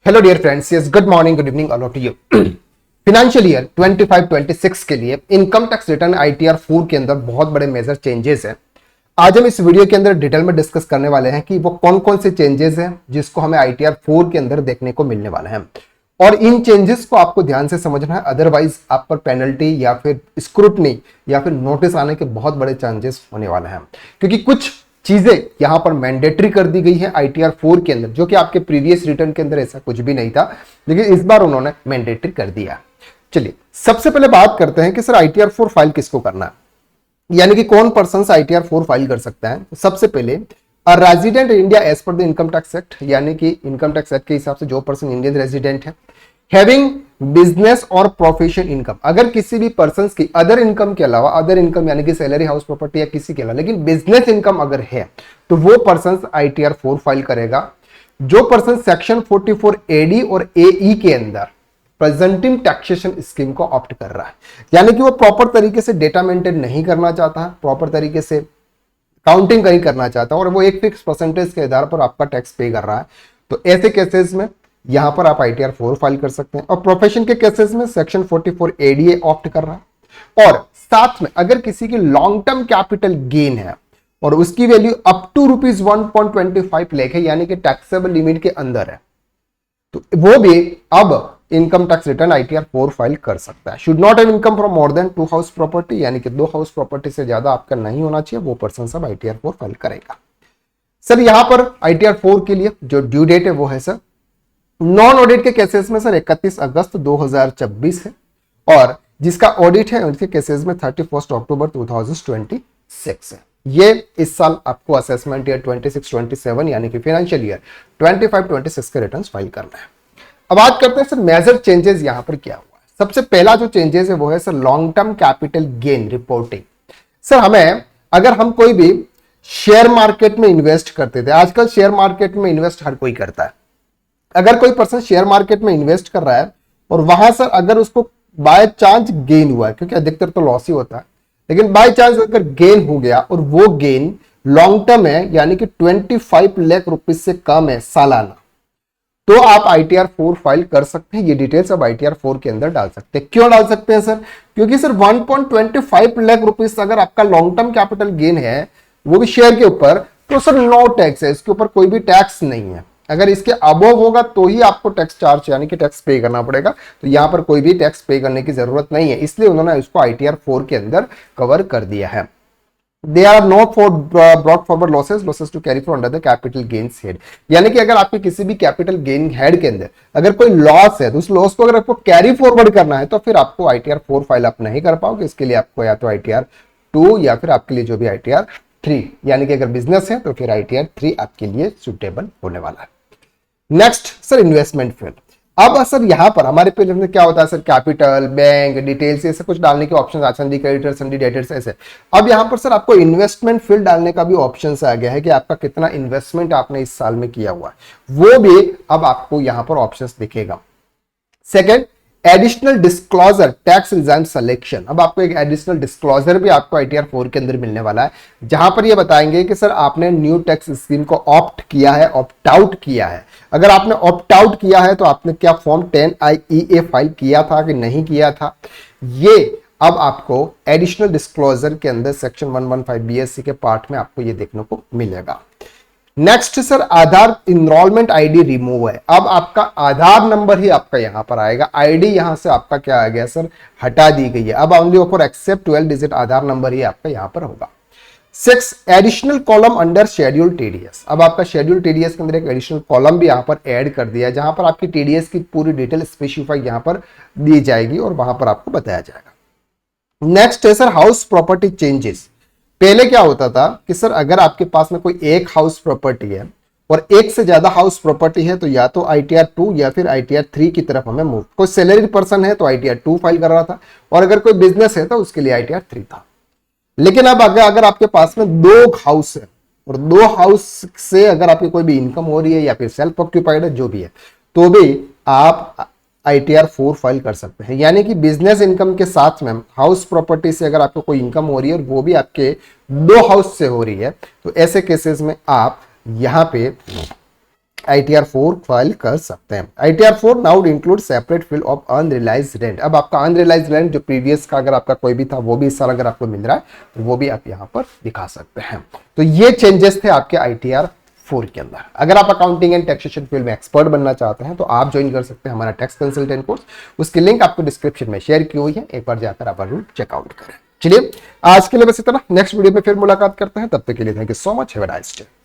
Hello dear friends, yes good morning, good evening all of you. Financial year 25-26 के लिए income tax return ITR 4 के अंदर बहुत बड़े मेजर चेंजेस हैं। आज हम इस वीडियो के अंदर डिटेल में डिस्कस करने वाले हैं कि वो कौन कौन से चेंजेस हैं जिसको हमें आईटीआर 4 के अंदर देखने को मिलने वाले हैं, और इन चेंजेस को आपको ध्यान से समझना है, अदरवाइज आप पर पेनल्टी या फिर स्क्रूटनी या फिर नोटिस आने के बहुत बड़े चांसेस होने वाले हैं। क्योंकि कुछ चीजें यहां पर मैंडेटरी कर दी गई है आईटीआर 4 के अंदर, जो कि आपके प्रीवियस रिटर्न के अंदर ऐसा कुछ भी नहीं था, लेकिन इस बार उन्होंने मैंडेटरी कर दिया। चलिए सबसे पहले बात करते हैं कि सर आईटीआर 4 फाइल किसको करना है, यानी कि कौन पर्सन आईटीआर 4 फाइल कर सकता है। सबसे पहले resident India as per the income tax act, यानी कि इनकम टैक्स एक्ट के हिसाब से जो पर्सन इंडियन रेजिडेंट है, हैविंग बिजनेस और प्रोफेशन इनकम, अगर किसी भी पर्सन की अदर इनकम के अलावा, अदर इनकम यानी कि सैलरी, हाउस प्रॉपर्टी या किसी के अलावा, लेकिन बिजनेस इनकम अगर है तो वो पर्सन आईटीआर 4 फाइल करेगा। जो पर्सन सेक्शन 44 एडी और एई के अंदर प्रेजेंटिंग टैक्सेशन स्कीम को ऑप्ट कर रहा है, यानी कि वो प्रॉपर तरीके से डेटा मेंटेन नहीं करना चाहता है, प्रॉपर तरीके से काउंटिंग नहीं करना चाहता और वो एक फिक्स परसेंटेज के आधार पर आपका टैक्स पे कर रहा है, तो ऐसे केसेस में यहां पर आप आईटीआर 4 फाइल कर सकते हैं। और प्रोफेशन के केसेस में सेक्शन 44 एडीए ऑप्ट कर रहा है। और साथ में अगर किसी की लॉन्ग टर्म कैपिटल गेन है और उसकी वैल्यू अप टू ₹1.25 लाख है, यानी कि टैक्सेबल लिमिट के अंदर है, तो वो भी अब income tax return ITR 4 file कर सकता है। Should not have income from more than 2 house property, यानी कि 2 हाउस प्रॉपर्टी से ज्यादा आपका नहीं होना चाहिए, वो पर्सन सब आईटीआर 4 फाइल करेगा। सर यहां पर आईटीआर 4 के लिए जो ड्यू डेट है वो है सर नॉन ऑडिट के केसेस में सर 31 अगस्त 2024 है, और जिसका ऑडिट है उनके केसेस में 31 अक्टूबर 2026 है। ये इस साल आपको असेसमेंट ईयर 26-27 यानी कि फाइनेंशियल ईयर 25-26 के रिटर्न्स फाइल करना है। अब बात करते हैं सर मेजर चेंजेस यहां पर क्या हुआ है। सबसे पहला जो चेंजेस है वो है sir long term capital gain reporting. Sir हमें, अगर हम कोई भी शेयर मार्केट में इन्वेस्ट करते थे, आजकल शेयर मार्केट में इन्वेस्ट हर कोई करता है, अगर कोई पर्सन शेयर मार्केट में इन्वेस्ट कर रहा है और वहां सर अगर उसको बाय चांस गेन हुआ है, क्योंकि अधिकतर तो लॉस ही होता है, लेकिन बाय चांस अगर गेन हो गया और वो गेन लॉन्ग टर्म है, यानी कि 25 लाख रुपीज से कम है सालाना, तो आप आईटीआर 4 फाइल कर सकते हैं। ये डिटेल्स अब आईटीआर 4 के अंदर डाल सकते हैं। क्यों डाल सकते हैं सर? क्योंकि सर 1.25 लाख रुपीज अगर आपका लॉन्ग टर्म कैपिटल गेन है, वो भी शेयर के ऊपर, तो सर नो टैक्स है, इसके ऊपर कोई भी टैक्स नहीं है। अगर इसके अबव होगा तो ही आपको टैक्स चार्ज यानी कि टैक्स पे करना पड़ेगा, तो यहां पर कोई भी टैक्स पे करने की जरूरत नहीं है, इसलिए उन्होंने इसको आईटीआर 4 के अंदर कवर कर दिया है। They are not for brought forward losses to carry forward under the capital gains head, यानी कि अगर आपके किसी भी कैपिटल गेन हेड के अंदर अगर कोई लॉस है तो उस लॉस को अगर आपको कैरी फॉरवर्ड करना है तो फिर आपको आईटीआर 4 फाइल आप नहीं कर पाओगे। इसके लिए आपको या तो आईटीआर 2 या फिर आपके लिए जो भी आईटीआर 3, यानी कि अगर बिजनेस है तो फिर आईटीआर 3 आपके लिए सुटेबल होने वाला है। Next sir investment field. अब सर यहां पर हमारे पहले में क्या होता है सर, कैपिटल, बैंक डिटेल्स, ऐसे कुछ डालने के ऑप्शन आते हैं, क्रेडिटर, सन्डी डेटर्स ऐसे। अब यहां पर सर आपको इन्वेस्टमेंट फील्ड डालने का भी ऑप्शन आ गया है कि आपका कितना इन्वेस्टमेंट आपने इस साल में किया हुआ है, वो भी अब आपको यहां पर ऑप्शन दिखेगा। Second, additional disclosure tax resign selection. अब आपको एक एडिशनल डिस्क्लोजर भी आपको आईटीआर 4 के अंदर मिलने वाला है, जहां पर ये बताएंगे कि सर आपने न्यू टैक्स स्कीम को ऑप्ट किया है, ऑप्ट आउट किया है। अगर आपने ऑप्ट आउट किया है तो आपने क्या फॉर्म 10IEA फाइल किया था कि नहीं किया था, ये अब आपको एडिशनल डिस्क्लोजर के अंदर सेक्शन 115 BSC के पार्ट में आपको ये देखने को मिलेगा। नेक्स्ट सर आधार इनरोलमेंट आईडी रिमूव है। अब आपका आधार नंबर ही आपका यहां पर आएगा, आईडी यहां से आपका क्या आ गया सर, हटा दी गई है। अब only for except 12 digit Aadhaar number ही आपका यहां पर होगा। 6 additional column under schedule TDS. अब आपका शेड्यूल टीडीएस के अंदर एक एडिशनल कॉलम भी यहां पर ऐड कर दिया है, जहां पर आपकी टीडीएस की पूरी डिटेल स्पेसिफाई यहां पर दी जाएगी और वहां पर आपको बताया जाएगा। नेक्स्ट है सर हाउस प्रॉपर्टी चेंजेस। पहले क्या होता था कि सर अगर आपके पास में कोई एक हाउस प्रॉपर्टी है और एक से ज्यादा हाउस प्रॉपर्टी है तो या तो आईटीआर 2 या फिर आईटीआर 3 की तरफ हमें मूव। कोई सैलरी पर्सन है तो आईटीआर 2 फाइल कर रहा था, और अगर कोई बिजनेस है तो उसके लिए आईटीआर 3 था। लेकिन अब अगर आपके पास में 2 हाउस है और 2 हाउस से अगर आपकी कोई भी इनकम हो रही है या फिर सेल्फ ऑक्यूपाइड है जो भी है, तो भी आप आईटीआर 4 फाइल कर सकते हैं। यानी कि बिजनेस इनकम के साथ में हाउस प्रॉपर्टी से अगर आपको कोई इनकम हो रही है और वो भी आपके 2 हाउस से हो रही है, तो ऐसे केसेस में आप यहां पे ITR 4 फाइल कर सकते हैं। ITR 4 now include separate field of unrealised rent. अब आपका अनरियलाइज्ड रेंट जो प्रीवियस का अगर आपका कोई भी था वो भी इस साल अगर आपको मिल रहा है तो वो भी आप यहाँ पर दिखा सकते हैं। तो ये चेंजेस थे आपके ITR 4 के अंदर। अगर आप अकाउंटिंग एंड टैक्सेशन फील्ड में एक्सपर्ट बनना चाहते हैं तो आप ज्वाइन कर सकते हैं हमारा टैक्स कंसल्टेंट कोर्स। उसकी लिंक आपको डिस्क्रिप्शन में शेयर की हुई है, एक बार जाकर आप जरूर चेकआउट करें। चलिए आज के लिए बस इतना, नेक्स्ट वीडियो में फिर मुलाकात करते हैं, तब तक के लिए thank you so much, have a nice day.